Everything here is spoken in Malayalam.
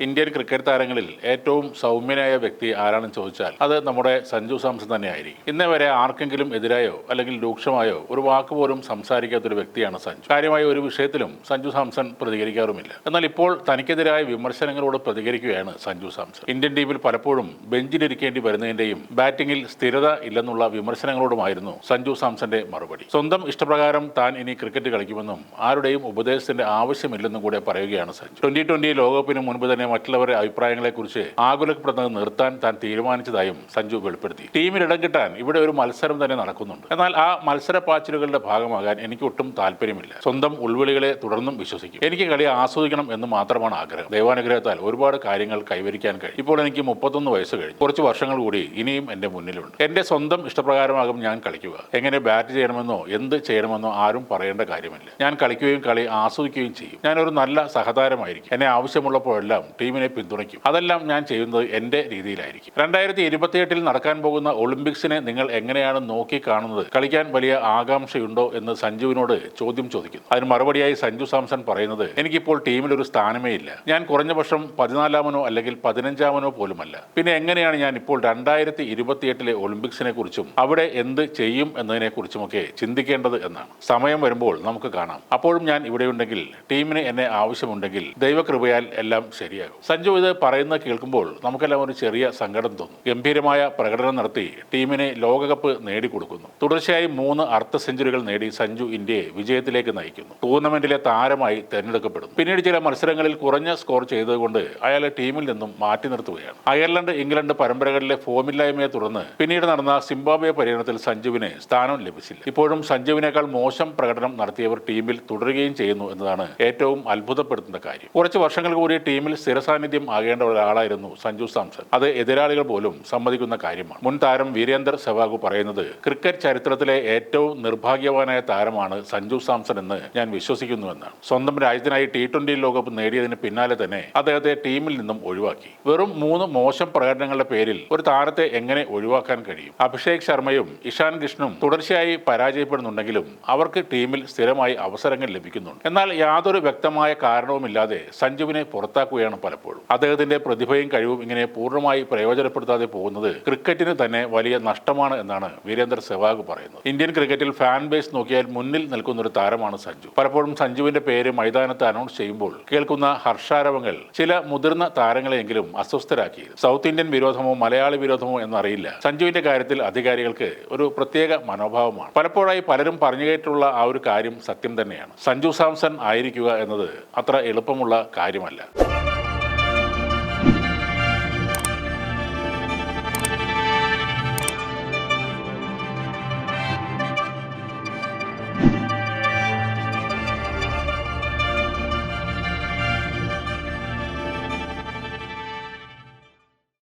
ഇന്ത്യൻ ക്രിക്കറ്റ് താരങ്ങളിൽ ഏറ്റവും സൗമ്യനായ വ്യക്തി ആരാണെന്ന് ചോദിച്ചാൽ അത് നമ്മുടെ സഞ്ജു സാംസൺ തന്നെയായിരിക്കും. ഇന്നേ വരെ ആർക്കെങ്കിലും എതിരായോ അല്ലെങ്കിൽ രൂക്ഷമായോ ഒരു വാക്ക് പോലും സംസാരിക്കാത്തൊരു വ്യക്തിയാണ് സഞ്ജു. കാര്യമായ ഒരു വിഷയത്തിലും സഞ്ജു സാംസൺ പ്രതികരിക്കാറുമില്ല. എന്നാൽ ഇപ്പോൾ തനിക്കെതിരായ വിമർശനങ്ങളോട് പ്രതികരിക്കുകയാണ് സഞ്ജു സാംസൺ. ഇന്ത്യൻ ടീമിൽ പലപ്പോഴും ബെഞ്ചിലിരിക്കേണ്ടി വരുന്നതിന്റെയും ബാറ്റിംഗിൽ സ്ഥിരത ഇല്ലെന്നുള്ള വിമർശനങ്ങളോടുമായിരുന്നു സഞ്ജു സാംസന്റെ മറുപടി. സ്വന്തം ഇഷ്ടപ്രകാരം താൻ ഇനി ക്രിക്കറ്റ് കളിക്കുമെന്നും ആരുടെയും ഉപദേശത്തിന്റെ ആവശ്യമില്ലെന്നും കൂടെ പറയുകയാണ് സഞ്ജു. 2020 ലോകകപ്പിന് മുൻപ് തന്നെ മറ്റുള്ളവരുടെ അഭിപ്രായങ്ങളെക്കുറിച്ച് ആകുലപ്പെടുന്നത് നിർത്താൻ താൻ തീരുമാനിച്ചതായും സഞ്ജു വെളിപ്പെടുത്തി. ടീമിൽ ഇടം കിട്ടാൻ ഇവിടെ ഒരു മത്സരം തന്നെ നടക്കുന്നുണ്ട്. എന്നാൽ ആ മത്സര പാച്ചിലുകളുടെ ഭാഗമാകാൻ എനിക്ക് ഒട്ടും താല്പര്യമില്ല. സ്വന്തം ഉൾവിളികളെ തുടർന്നും വിശ്വസിക്കും. എനിക്ക് കളി ആസ്വദിക്കണം എന്ന് മാത്രമാണ് ആഗ്രഹം. ദൈവാനുഗ്രഹത്താൽ ഒരുപാട് കാര്യങ്ങൾ കൈവരിക്കാൻ കഴിയും. ഇപ്പോൾ എനിക്ക് 31 വയസ്സ് കഴിഞ്ഞു. കുറച്ച് വർഷങ്ങൾ കൂടി ഇനിയും എന്റെ മുന്നിലുണ്ട്. എന്റെ സ്വന്തം ഇഷ്ടപ്രകാരമാകും ഞാൻ കളിക്കുക. എങ്ങനെ ബാറ്റ് ചെയ്യണമെന്നോ എന്ത് ചെയ്യണമെന്നോ ആരും പറയേണ്ട കാര്യമില്ല. ഞാൻ കളിക്കുകയും കളി ആസ്വദിക്കുകയും ചെയ്യും. ഞാനൊരു നല്ല സഹതാരമായിരിക്കും. എന്നെ ആവശ്യമുള്ളപ്പോഴെല്ലാം ടീമിനെ പിന്തുണയ്ക്കും. അതെല്ലാം ഞാൻ ചെയ്യുന്നത് എന്റെ രീതിയിലായിരിക്കും. 2028 നടക്കാൻ പോകുന്ന ഒളിമ്പിക്സിനെ നിങ്ങൾ എങ്ങനെയാണ് നോക്കി കാണുന്നത്? കളിക്കാൻ വലിയ ആകാംക്ഷയുണ്ടോ എന്ന് സഞ്ജുവിനോട് ചോദ്യം ചോദിക്കുന്നു. അതിന് മറുപടിയായി സഞ്ജു സാംസൺ പറയുന്നത്, എനിക്കിപ്പോൾ ടീമിൽ ഒരു സ്ഥാനമേ ഇല്ല. ഞാൻ കുറഞ്ഞ പക്ഷം 14-മനോ അല്ലെങ്കിൽ 15-മനോ പോലുമല്ല. പിന്നെ എങ്ങനെയാണ് ഞാൻ ഇപ്പോൾ 2028 ഒളിമ്പിക്സിനെ കുറിച്ചും അവിടെ എന്ത് ചെയ്യും എന്നതിനെ കുറിച്ചുമൊക്കെ ചിന്തിക്കേണ്ടത് എന്നാണ്. സമയം വരുമ്പോൾ നമുക്ക് കാണാം. അപ്പോഴും ഞാൻ ഇവിടെയുണ്ടെങ്കിൽ, ടീമിന് എന്നെ ആവശ്യമുണ്ടെങ്കിൽ ദൈവകൃപയാൽ എല്ലാം ശരിയാകും. സഞ്ജു ഇത് പറയുന്നത് കേൾക്കുമ്പോൾ നമുക്കെല്ലാം ഒരു ചെറിയ സങ്കടം തോന്നും. ഗംഭീരമായ പ്രകടനം നടത്തി ടീമിനെ ലോകകപ്പ് നേടിക്കൊടുക്കുന്നു. തുടർച്ചയായി 3 അർദ്ധ സെഞ്ചുറികൾ നേടി സഞ്ജു ഇന്ത്യയെ വിജയത്തിലേക്ക് നയിക്കുന്നു. ടൂർണമെന്റിലെ താരമായി തെരഞ്ഞെടുക്കപ്പെടുന്നു. പിന്നീട് ചില മത്സരങ്ങളിൽ കുറഞ്ഞ സ്കോർ ചെയ്തതുകൊണ്ട് അയാളെ ടീമിൽ നിന്നും മാറ്റി നിർത്തുകയാണ്. അയർലൻഡ് ഇംഗ്ലണ്ട് പരമ്പരകളിലെ ഫോമില്ലായ്മയെ തുടർന്ന് പിന്നീട് നടന്ന സിംബാബ്വെ പര്യടനത്തിൽ സഞ്ജുവിന് സ്ഥാനം ലഭിച്ചില്ല. ഇപ്പോഴും സഞ്ജുവിനേക്കാൾ മോശം പ്രകടനം നടത്തിയവർ ടീമിൽ തുടരുകയും ചെയ്യുന്നു എന്നതാണ് ഏറ്റവും അത്ഭുതപ്പെടുത്തുന്ന കാര്യം. കുറച്ച് വർഷങ്ങൾ കൂടി ടീമിൽ സ്ഥിരസാന്നിധ്യം ആകേണ്ട ഒരാളായിരുന്നു സഞ്ജു സാംസൺ. അത് എതിരാളികൾ പോലും സമ്മതിക്കുന്ന കാര്യമാണ്. മുൻ താരം വീരേന്ദർ സെവാഗ് പറയുന്നത്, ക്രിക്കറ്റ് ചരിത്രത്തിലെ ഏറ്റവും നിർഭാഗ്യവാനായ താരമാണ് സഞ്ജു സാംസൺ എന്ന് ഞാൻ വിശ്വസിക്കുന്നുവെന്നാണ്. സ്വന്തം രാജ്യത്തിനായി T20 ലോകകപ്പ് നേടിയതിന് പിന്നാലെ തന്നെ അദ്ദേഹത്തെ ടീമിൽ നിന്നും ഒഴിവാക്കി. വെറും 3 മോശം പ്രകടനങ്ങളുടെ പേരിൽ ഒരു താരത്തെ എങ്ങനെ ഒഴിവാക്കാൻ കഴിയും? അഭിഷേക് ശർമ്മയും ഇഷാൻ കിഷനും തുടർച്ചയായി പരാജയപ്പെടുന്നുണ്ടെങ്കിലും അവർക്ക് ടീമിൽ സ്ഥിരമായി അവസരങ്ങൾ ലഭിക്കുന്നുണ്ട്. എന്നാൽ യാതൊരു വ്യക്തമായ കാരണവുമില്ലാതെ സഞ്ജുവിനെ പുറത്താക്കുകയാണ് പലപ്പോഴും. അദ്ദേഹത്തിന്റെ പ്രതിഭയും കഴിവും ഇങ്ങനെ പൂർണ്ണമായി പ്രയോജനപ്പെടുത്താതെ പോകുന്നത് ക്രിക്കറ്റിന് തന്നെ വലിയ നഷ്ടമാണ് എന്നാണ് വീരേന്ദർ സെവാഗ് പറയുന്നത്. ഇന്ത്യൻ ക്രിക്കറ്റിൽ ഫാൻ ബേസ് നോക്കിയാൽ മുന്നിൽ നിൽക്കുന്ന ഒരു താരമാണ് സഞ്ജു. പലപ്പോഴും സഞ്ജുവിന്റെ പേര് മൈതാനത്ത് അനൗൺസ് ചെയ്യുമ്പോൾ കേൾക്കുന്ന ഹർഷാരവങ്ങൾ ചില മുതിർന്ന താരങ്ങളെയെങ്കിലും അസ്വസ്ഥരാക്കി. സൗത്ത് ഇന്ത്യൻ വിരോധമോ മലയാളി വിരോധമോ എന്നറിയില്ല, സഞ്ജുവിന്റെ കാര്യത്തിൽ അധികാരികൾക്ക് ഒരു പ്രത്യേക മനോഭാവമാണ്. പലപ്പോഴായി പലരും പറഞ്ഞു കേട്ടുള്ള ആ ഒരു കാര്യം സത്യം തന്നെയാണ്. സഞ്ജു സാംസൺ ആയിരിക്കുക എന്നത് അത്ര എളുപ്പമുള്ള കാര്യമല്ല.